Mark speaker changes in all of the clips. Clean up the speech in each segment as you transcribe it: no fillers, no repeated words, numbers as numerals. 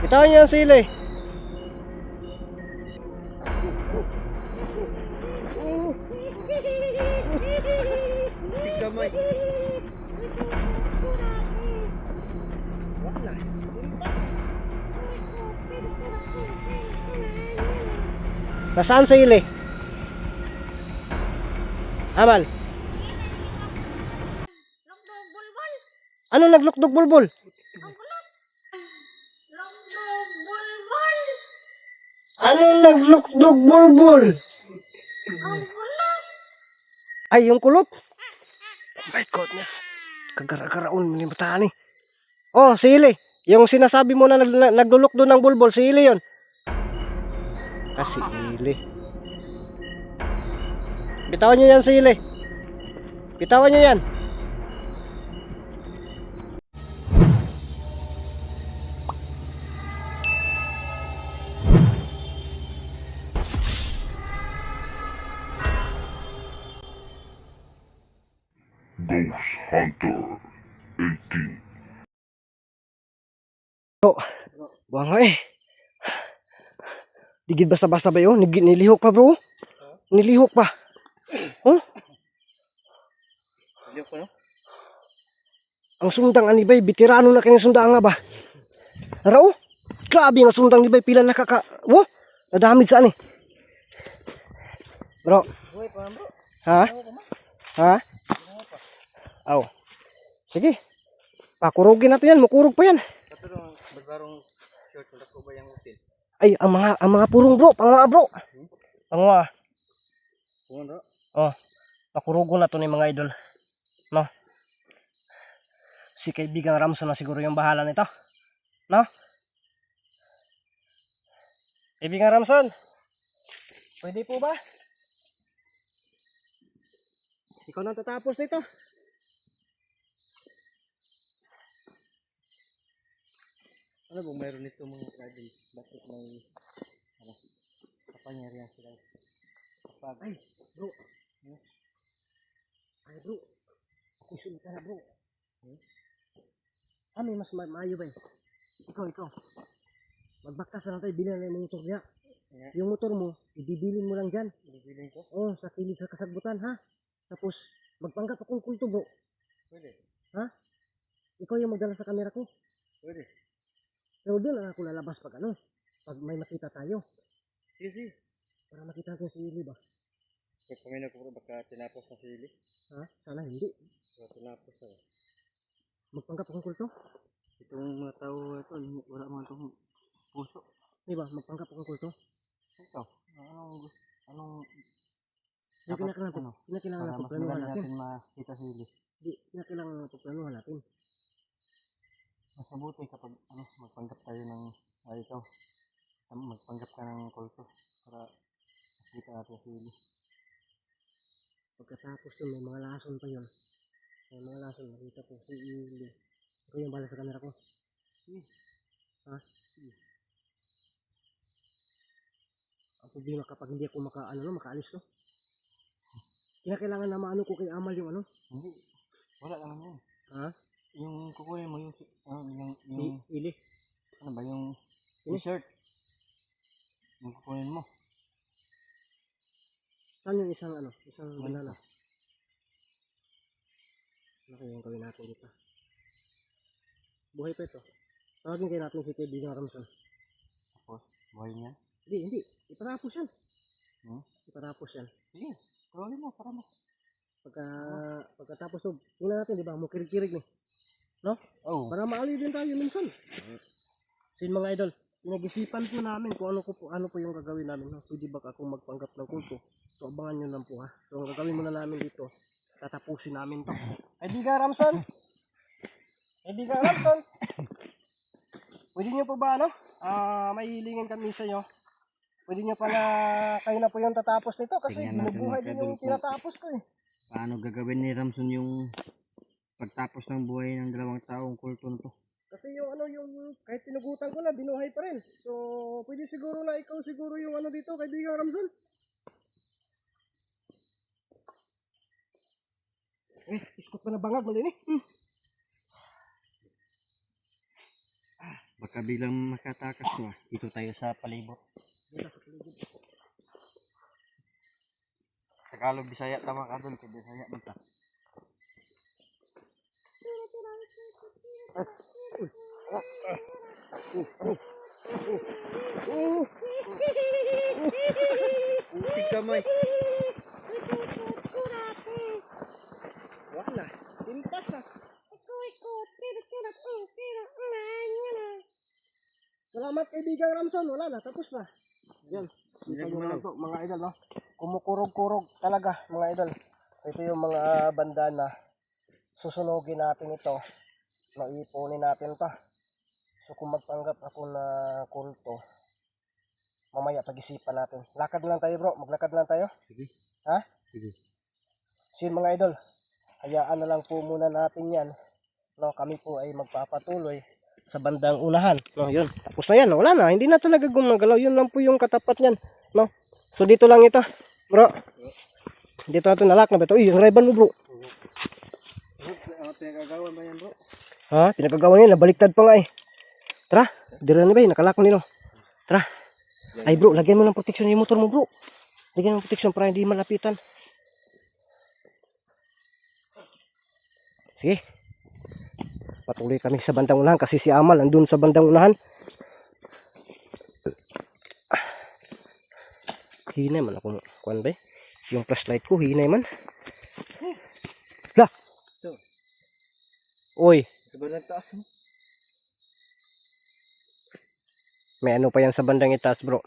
Speaker 1: Bitawan niyo yung sili.
Speaker 2: Tigdamay.
Speaker 1: Wala. Nasaan sili? Amal.
Speaker 3: Lugdog bulbul.
Speaker 1: Ano naglukdog bulbul?
Speaker 3: Ang kulot. Lugdog bulbul.
Speaker 1: Ano naglukdog bulbul?
Speaker 3: Ang kulot.
Speaker 1: Ay, yung kulot. Oh my goodness. Kagara-garaon mo ni Batani. Oh, sili. Yung sinasabi mo na naglulok doon ng bulbul, sili yun. Ah, sili. Bitawan nyo yan, sili. Bitawan nyo yan.
Speaker 4: Ghost Hunter 18.
Speaker 1: Buang nga eh. Digid basta-basta ba yun? Nilihok pa bro. Nilihok pa. Huh?
Speaker 2: Nilihok pa no?
Speaker 1: Ang sundang anibay, bitirano na kanyang sundang nga ba? Arao? Grabe nga sundang anibay, pila nakaka... Wow! Nadamid saan eh. Bro.
Speaker 2: Buhay pa bro.
Speaker 1: Ha? Ha? Aw. Sige. Pakurugin natin yan, makurog pa yan.
Speaker 2: Pero bagbarong short na ko ba yung hotel?
Speaker 1: Ay, ang mga purong bro, panguha bro. Panguha.
Speaker 2: Puno bro.
Speaker 1: Oh, pakurugo na to ni mga idol. No? Si kaibigang Ramson na siguro yung bahala nito. No? Kaibigang Ramson, pwede po ba? Ikaw na tatapos nito.
Speaker 2: Ano bang mayroon nito mga idol? Bakit may ano, kapangyarihan sila? Kapag
Speaker 1: Ay, bro. Ay, bro. Ako isulta na, bro. Ano yung mas maayo ba eh? Ikaw. Magbaktas na lang tayo, bilhin na yung motor niya. Yung motor mo, ibibilin mo lang dyan.
Speaker 2: ibibilin ko?
Speaker 1: Oh, sa kilid sa kasagbutan, ha? Tapos, magpanggap akong kulto, bro.
Speaker 2: Pwede.
Speaker 1: Ha? Ikaw yung magdala sa camera ko.
Speaker 2: Pwede.
Speaker 1: Pero doon lang ako lalabas pag ano, pag may makita tayo.
Speaker 2: Sige.
Speaker 1: Para makita ko si Ili ba?
Speaker 2: Pag pamina ko bro, baka tinapos na sili.
Speaker 1: Ha? Sana hindi.
Speaker 2: Baka tinapos na.
Speaker 1: Magpanggap akong kulto.
Speaker 2: Itong mga tao ito, wala mga itong puso.
Speaker 1: Di ba? Magpanggap akong kulto.
Speaker 2: Ito, anong
Speaker 1: Hindi kinakailangan na pagplanuhan natin.
Speaker 2: natin makita sili.
Speaker 1: Hindi, kinakailangan na pagplanuhan natin.
Speaker 2: Mas mabuti kapag magpanggap tayo ng ito. Magpanggap ka ng kulto para makita natin sili.
Speaker 1: Pagkatapos yun, may mga lason pa yun. May mga lason, nakita ko si Ili. Ikaw yung bala sa camera ko. Ha? Ang problema kapag hindi ako makaalis to. Kinakailangan na maano ko kay Amal yung ano.
Speaker 2: Hindi, wala naman yun.
Speaker 1: Ha?
Speaker 2: Yung kukunin mo yung
Speaker 1: Si Ili.
Speaker 2: ano ba yung
Speaker 1: Ini?
Speaker 2: t-shirt. Yung kukunin mo.
Speaker 1: Saan yung isang isang
Speaker 2: Wala.
Speaker 1: banana? Ano kaya yung gawin natin dito? Buhay pa ito. Tawagin kayo natin si kaibigang Ramson.
Speaker 2: Tapos, buhay niya.
Speaker 1: Hindi. Ipatapos yan. Ipatapos yan.
Speaker 2: Sige, tawagin mo para mas.
Speaker 1: Pagkatapos so, tingnan natin, di ba? Mukirig-kirig ni. No?
Speaker 2: Oh.
Speaker 1: Para maaliw din tayo minsan. Sin mga idol, pinag-isipan po namin kung ano po yung gagawin namin. No? Pwede ba akong magpanggap ng kulto? So abangan nyo lang po ha. So ang gagawin muna namin dito, tatapusin namin to. Kaibigan Ramson! Kaibigan Ramson! Pwede nyo po ba may hilingin kami sa inyo. Pwede nyo pala kayo na po yung tatapos nito kasi
Speaker 2: Tingnan natin,
Speaker 1: binubuhay
Speaker 2: mga
Speaker 1: din
Speaker 2: kadol,
Speaker 1: yung tinatapos ko eh.
Speaker 2: Paano gagawin ni Ramson yung pagtapos ng buhay ng dalawang taong kulto nito?
Speaker 1: Kasi yung kahit tinugutan ko na, binuhay pa rin. So, pwede siguro na ikaw siguro yung dito, kaibigan Ramson. Iskot pa na bangag, mali ni.
Speaker 2: Baka biglang makatakas to ah. Dito tayo sa palibot. Tagalog, Bisaya, tama ka doon. Bisaya ba ta? Utik kamay.
Speaker 1: Wala. Tintas na. Salamat kaibigang Ramson. Wala na. Tapos na. Yan. Kita nyo naman po mga idol, no? Kumukurog-kurog talaga mga idol. So ito yung mga banda na susunugin natin ito. No, ipunin natin to. So kung magpanggap ako na kulto, mamaya pag-isipan natin. Lakad lang tayo bro. Maglakad lang tayo.
Speaker 2: Sige.
Speaker 1: Ha?
Speaker 2: Sige.
Speaker 1: So yun, mga idol. Hayaan na lang po muna natin yan. No, kami po ay magpapatuloy sa bandang unahan. No, yun. Tapos na yan. Wala na. Hindi na talaga gumagalaw. Yun lang po yung katapat niyan. No. So dito lang ito. Bro. Dito na ito. Nalak na ba ito? Uy, yung riban mo bro.
Speaker 2: Ano pinagagawa ba yan bro?
Speaker 1: Ha? Pinagagawa nila. Baliktad pa nga eh. Tara. Dira na ba eh. Nakalak nila. Tara. Ay bro, lagyan mo ng protection yung motor mo bro. Lagyan mo ng protection para hindi malapitan. Sige. Patuloy kami sa bandang unahan kasi si Amal andun sa bandang unahan. Hinay man ako. Kuan ba? Yung flashlight ko hinay man. Lah. Oy,
Speaker 2: Sa bandang taas mo.
Speaker 1: may ano pa yan sa bandang itaas, bro.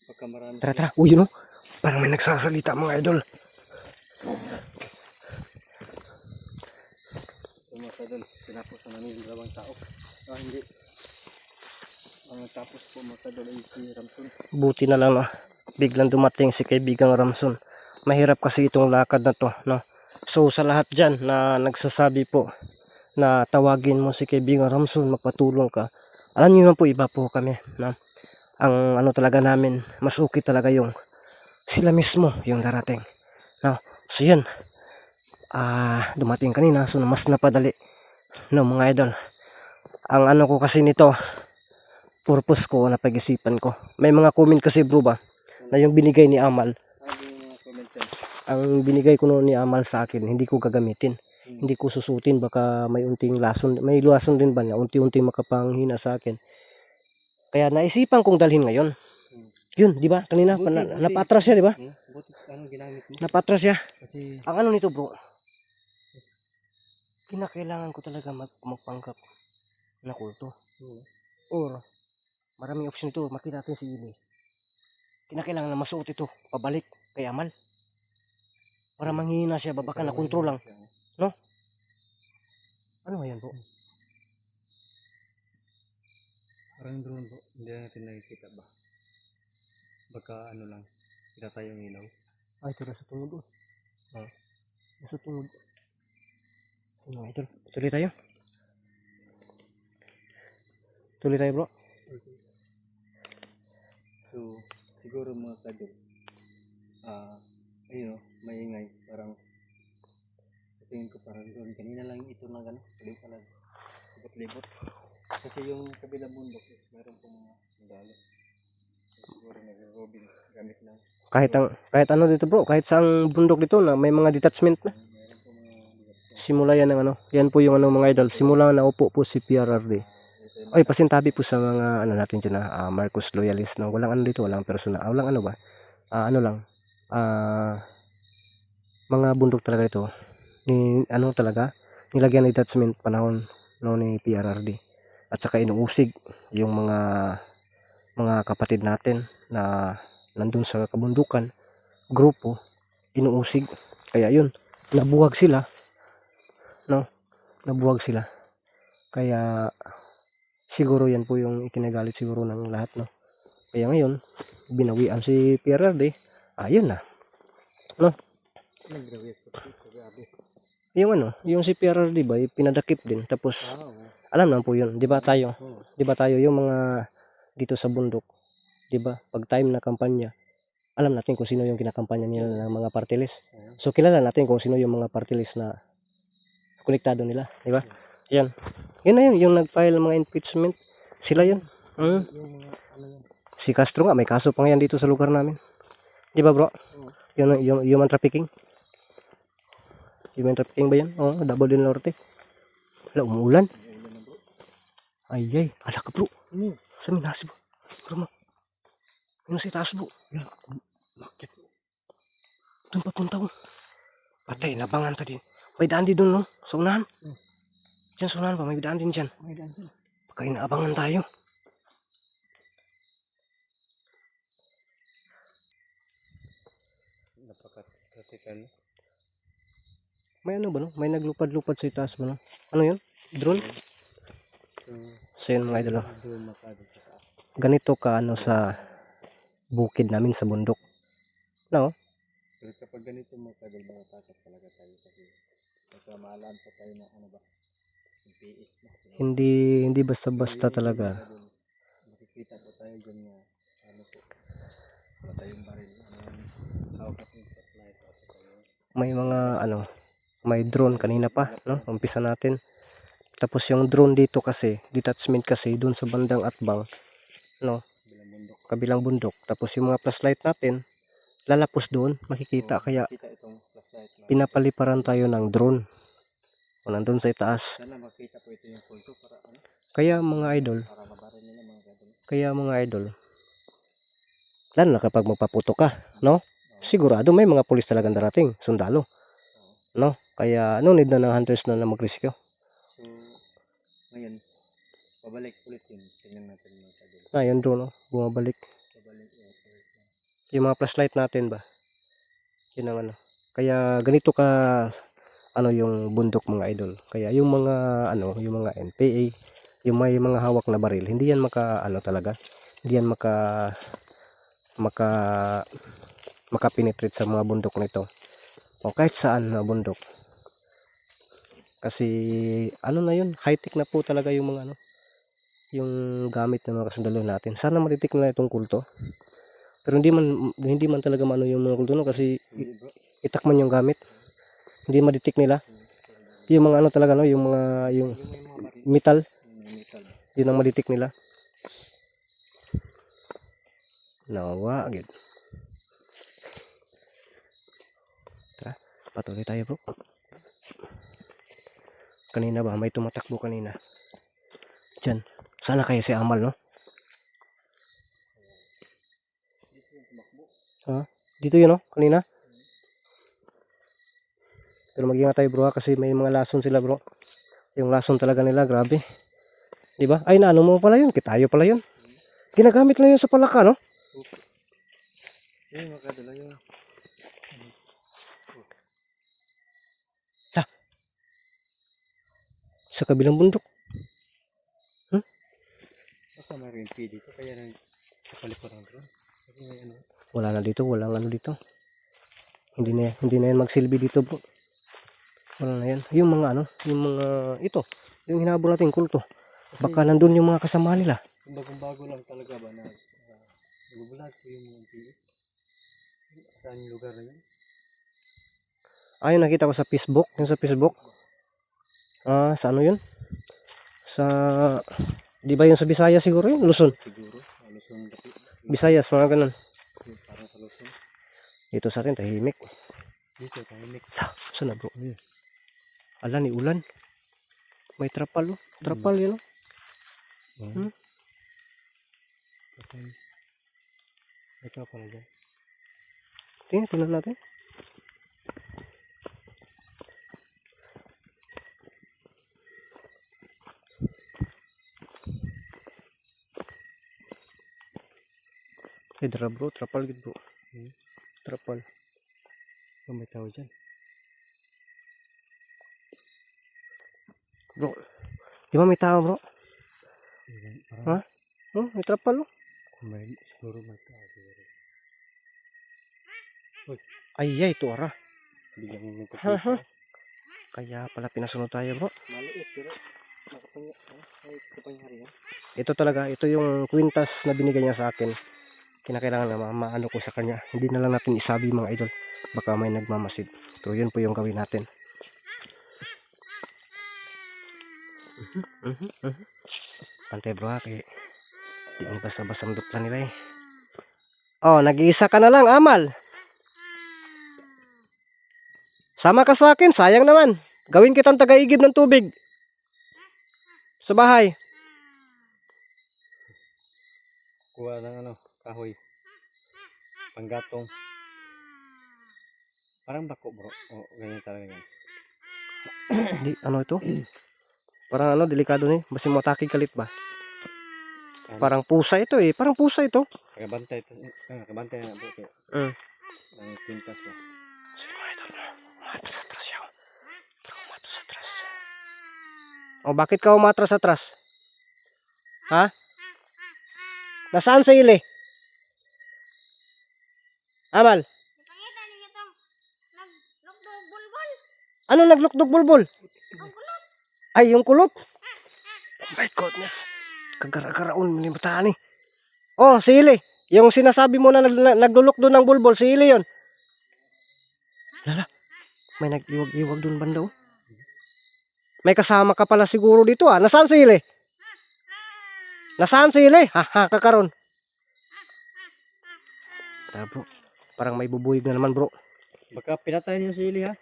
Speaker 2: Baka marami.
Speaker 1: Tara, tara. Uy, yun oh. Parang may nagsasalita mga idol.
Speaker 2: Tumatadol. Tinapos na namin yung dalawang tao. Ah, hindi. Ang tapos po matadol ay si Ramson.
Speaker 1: Buti na lang na biglang dumating si kaibigang Ramson. Mahirap kasi itong lakad na to, no? So sa lahat dyan na nagsasabi po na tawagin mo si kaibigang Ramson, magpatulong ka. Alam niyo naman po, iba po kami, no? Ang ano talaga namin, mas okay talaga yung sila mismo yung darating, no? So yun, dumating kanina, so mas napadali, no mga idol. Ang ano ko kasi nito, purpose ko na pag-isipan ko. May mga comment kasi bro ba, na yung binigay ni Amal,
Speaker 2: Ano yung mga comment dyan?
Speaker 1: ang binigay ko noon ni Amal sa akin, hindi ko gagamitin. Hindi ko susutin, baka may unting lason. May lason din ba na unti-unting makapanghina sa akin. Kaya naisipan kong dalhin ngayon. Yun, di ba? Kanina,
Speaker 2: Buti.
Speaker 1: napatras siya, di ba?
Speaker 2: Buti ano ginamit mo?
Speaker 1: Napatras siya.
Speaker 2: Kasi
Speaker 1: Ang ano nito bro, kinakailangan ko talaga magpanggap na kulto. Or, maraming option ito. Makita natin si Ili. Kinakailangan na masuot ito, pabalik kay Amal. Para manghihina siya, baka na kontrol lang. Ano nga yan bro?
Speaker 2: parang drone po. Hindi natin nakikita ba? Baka ano lang. Kita tayong ilaw.
Speaker 1: Ay, ito nasa tungod oh. Nasa tungod. Sino nga idol? Tuloy tayo. Tuloy tayo bro.
Speaker 2: So, siguro mga kadol. Ayun o, maingay. Parang sa tingin ko parang doon. Kanina lang ito na gano'n. Tuloy ka lang. Libot-libot. Kasi yung kabilang bundok is meron po mga mandalo. So, siguro nag-robin gamit lang.
Speaker 1: Kahit ano dito bro, kahit saang bundok dito na may mga detachment na.
Speaker 2: Meron po mga ligat.
Speaker 1: Simula yan ng ano. Yan po yung ano mga idol. Simula na upo po si PRRD. Ay, pasintabi po sa mga ano natin dyan na Marcos loyalist. No? Walang ano dito, walang personal. Walang ano ba? Ano lang. Mga bundok talaga ito. Ano talaga? Nilagyan ng detachment panahon no, ni PRRD. At saka inuusig yung mga kapatid natin na nandun sa kabundukan. Grupo. Inuusig. Kaya yun. Nabuwag sila. No? Nabuwag sila. Kaya siguro yan po yung ikinagalit siguro ng lahat, no? Kaya ngayon, binawian si PRRD. Ayun na. No? Yung ano, yung si PRRD ba, pinadakip din. Tapos, alam naman po yun. Di ba tayo? Di ba tayo yung mga dito sa bundok? Di ba? Pag time na kampanya, alam natin kung sino yung kinakampanya nila ng mga party list. So, kilala natin kung sino yung mga party list na konektado nila. Di ba? Yan. Yun na yun, yung nag-file ng mga impeachment. Sila yun.
Speaker 2: Yung mga ano yun.
Speaker 1: Si Castro nga, may kaso pa nga yan dito sa lugar namin. Di ba bro?
Speaker 2: Oo.
Speaker 1: Yung human trafficking. Human trafficking ba yan? Oo, Davao del Norte. Wala, umuulan.
Speaker 2: Ang ulan na bro.
Speaker 1: Ay, ala ka bro.
Speaker 2: Ano?
Speaker 1: Sa minasi bro. Bro mo. Yung sa itaas bro.
Speaker 2: Bakit?
Speaker 1: Doon papunta ko. Patay, nabangan ta din. May daan din doon no? Sa unahan. Diyan sa unahan pa, may daan din dyan.
Speaker 2: May daan sila.
Speaker 1: Baka inaabangan tayo.
Speaker 2: Napaka-critical.
Speaker 1: May ano ba no? May naglupad-lupad sa itaas ba no? Ano yun? Drone? So yun mga idol.
Speaker 2: Doon makado sa taas.
Speaker 1: Ganito ka ano sa bukid namin sa bundok. No?
Speaker 2: Pero kapag ganito makado, matatakot talaga tayo kasi magkamalaan pa tayo na ano ba? Yung PX na.
Speaker 1: Hindi basta-basta talaga.
Speaker 2: Makikita po tayo dyan nga ano po. Wala tayong baril. Ano yung hawak at yung flashlight.
Speaker 1: May mga ano, may drone kanina pa, no? Umpisa natin. Tapos yung drone dito kasi, detachment kasi doon sa bandang Atbang, no?
Speaker 2: Bilang bundok.
Speaker 1: Kabilang bundok. Tapos yung mga flashlight natin, lalapos doon, makikita. Kaya
Speaker 2: Makikita itong flashlight na.
Speaker 1: pinapaliparan tayo ng drone. O nandun sa itaas.
Speaker 2: Sana makita po ito yung kulto para ano?
Speaker 1: Kaya mga idol,
Speaker 2: Para mabaril nila mga gadol.
Speaker 1: lalo na kapag magpaputo ka, no? Sigurado may mga pulis talagang darating, sundalo, no? Kaya no need na ng hunters na mag-rescue.
Speaker 2: So, ngayon, pabalik ulit yun. Tingnan natin mga gadol.
Speaker 1: Yung drone, no? Bumabalik.
Speaker 2: Pabalik ulit.
Speaker 1: Yung mga flashlight natin ba? Yun ang ano. Kaya ganito ka ano yung bundok mga idol. Kaya yung mga ano, yung mga NPA, yung may mga hawak na baril, hindi yan maka ano talaga. Hindi yan makapenetrate sa mga bundok nito. O kahit saan na bundok. Kasi ano na yun, high-tech na po talaga yung mga ano, yung gamit ng mga kasundalo natin. Sana matitik na itong kulto. Pero hindi man talaga maano yung mga kulto no, kasi
Speaker 2: Hindi bro.
Speaker 1: itakman yung gamit. Hindi ma-detect nila. Yung mga ano talaga no, yung mga yung
Speaker 2: Yung may mga baril.
Speaker 1: metal,
Speaker 2: Yung metal.
Speaker 1: yun ang ma-detect nila. Nawa, agad. Tara, patuloy tayo bro. Kanina ba, may tumatakbo kanina. Diyan, sana kayo si Amal no? Ha? Dito yun no, kanina. Pero mag-ingat tayo bro ha, kasi may mga lason sila bro. Yung lason talaga nila, grabe. 'Di ba? Ay naano mo pala yun, kitayo pala yun. Ginagamit lang yun sa palaka no?
Speaker 2: Yung mga gadol yung
Speaker 1: Sa kabilang bundok.
Speaker 2: baka mayroon yung P dito kaya nang kapalipad ng drone. Kasi may ano.
Speaker 1: Wala na dito, walang ano dito. Hindi na yan magsilbi dito bro. Wala na yan. Yung mga ano, yung mga ito, yung hinabol natin kulto. Baka nandun yung mga kasama nila.
Speaker 2: Bagong-bago lang talaga ba na nagbubulag ko yung mga PX. Saan yung lugar na yun?
Speaker 1: Ayun nakita ko sa Facebook, yung sa Facebook. Sa ano yun? Sa, di ba yung sa Visayas siguro yun? Luzon.
Speaker 2: Siguro. Luzon dati.
Speaker 1: Visayas, mga ganun.
Speaker 2: Parang sa Luzon.
Speaker 1: Dito sa atin, tahimik.
Speaker 2: Dito, tahimik.
Speaker 1: Saan na bro? Ala ni ulan. May trapal oh. Trapal yun oh.
Speaker 2: Okay. Ito ako na dyan.
Speaker 1: Tingnan natin. Ay dara bro, trapal gid bro. Trapal.
Speaker 2: May tao dyan.
Speaker 1: Bro. Di ba may tao bro?
Speaker 2: Parang
Speaker 1: Oh, may trapal oh.
Speaker 2: may, siguro may tao siguro.
Speaker 1: Ay, ito ara.
Speaker 2: Biglang
Speaker 1: Haha.
Speaker 2: nagkakita.
Speaker 1: Kaya pala pinasunod tayo bro.
Speaker 2: Maliit pero nakapangyarihan.
Speaker 1: Ito talaga, ito yung kwintas na binigay niya sa akin. Kinakailangan na maano ko sa kanya. Hindi na lang natin isabi mga idol. Baka may nagmamasid. So yun po yung gawin natin. Pantay bro ha, kaya di mo basta-basta dutlan nila eh. Oh, nag-iisa ka na lang, Amal. Sama ka sa akin, sayang naman. Gawin kitang tagaigib ng tubig. Sa bahay.
Speaker 2: Kuha ng ano, kahoy. Panggatong. Parang bako bro. O, ganyan talaga yan.
Speaker 1: Di, ano ito? Parang ano, delikado ni. Basta matakig kalit ba?
Speaker 2: Ano?
Speaker 1: Parang pusa ito eh. Parang pusa ito.
Speaker 2: Kabantay ito. Kabantay na bro. Ang pintas ba?
Speaker 1: Umatras sa atras siya. Parang umatras sa atras. O, bakit ka umatras sa atras? Ha? Nasaan sa ili? Amal,
Speaker 3: Nakita niyo itong naglugdog bulbul.
Speaker 1: ano naglukdog bulbul?
Speaker 3: Ang kulot.
Speaker 1: Ay, yung kulot. Oh my goodness. Kagara-garaon mo ni bataan eh. Oh, si Ili. Yung sinasabi mo na naglulok doon ng bulbul, si Ili yun. Lala, may nag-iwag-iwag doon banda oh. May kasama ka pala siguro dito ah. Nasaan si Ili? Nasaan si Ili? Ha, kakaron. Bro, parang may bubuyog na naman bro.
Speaker 2: Baka pinatay niyo si Ili ha?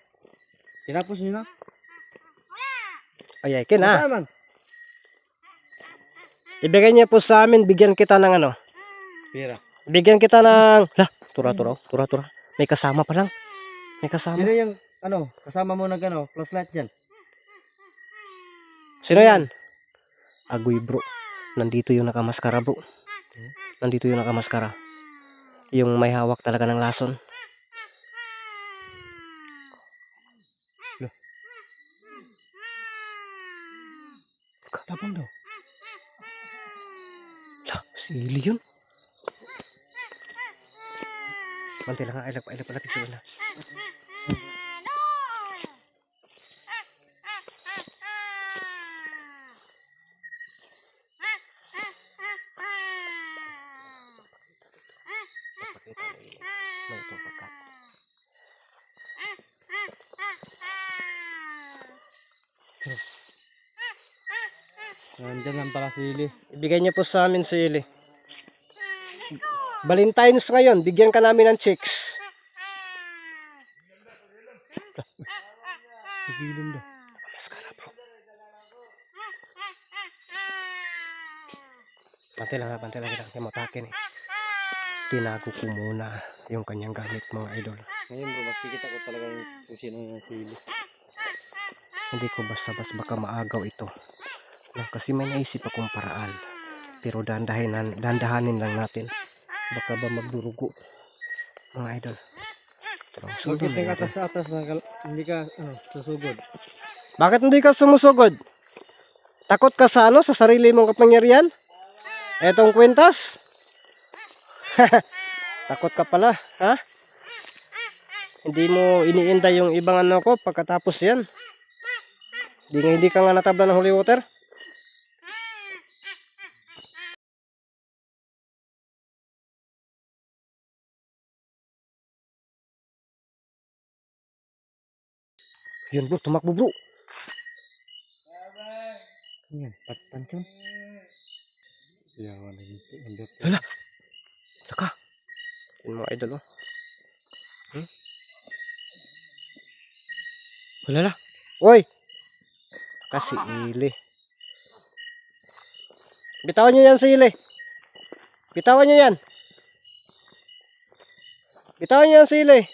Speaker 2: Tinapos niyo na?
Speaker 1: Ay, kin ha.
Speaker 2: Saan man?
Speaker 1: Ibigay niya po sa amin, bigyan kita ng ano.
Speaker 2: Pira.
Speaker 1: Bigyan kita ng... Tura. May kasama pa lang. May kasama.
Speaker 2: Sino yung ano, kasama mo nag ano, flashlight dyan?
Speaker 1: Sino yan? Agoy bro. Nandito yung nakamaskara bro. Nandito yung nakamaskara. Yung may hawak talaga ng lason.
Speaker 2: Tapang daw.
Speaker 1: Sili yun. Mantay lang nga, ilap sila na. May itong pagkat.
Speaker 2: Nandyan lang pala si Ili.
Speaker 1: Ibigay niyo po sa amin si Ili. Valentine's ngayon, bigyan ka namin ng chicks.
Speaker 2: Sigilin daw.
Speaker 1: Maskara bro. Bantay lang kita. Kaya matakin eh. Tinago ko muna yung kanyang gamit mga idol.
Speaker 2: Ngayon bro, makikita ko talaga yung kung sino yung si Ili.
Speaker 1: Hindi ko basta-basta baka maagaw ito. Kasi may naisip akong paraan. Pero dandahanin lang natin. Baka ba magdurugo mga idol.
Speaker 2: Bakit yung atas-atas na hindi ka susugod?
Speaker 1: Bakit hindi ka sumusugod? Takot ka sa ano? Sa sarili mong kapangyarihan? Etong kwintas? Takot ka pala, ha? Hindi mo iniinda yung ibang ano ko pagkatapos yan. Hindi ka nga natabla ng holy water? Yun bro, tumakbo bro.
Speaker 2: Yan, pancon. Yawan lagi.
Speaker 1: Hala. Laka. Yun mga idol oh. Wala. Oy. Kasi Ili. Bitawan nyo yan sa Ili. Bitawan nyo yan sa Ili.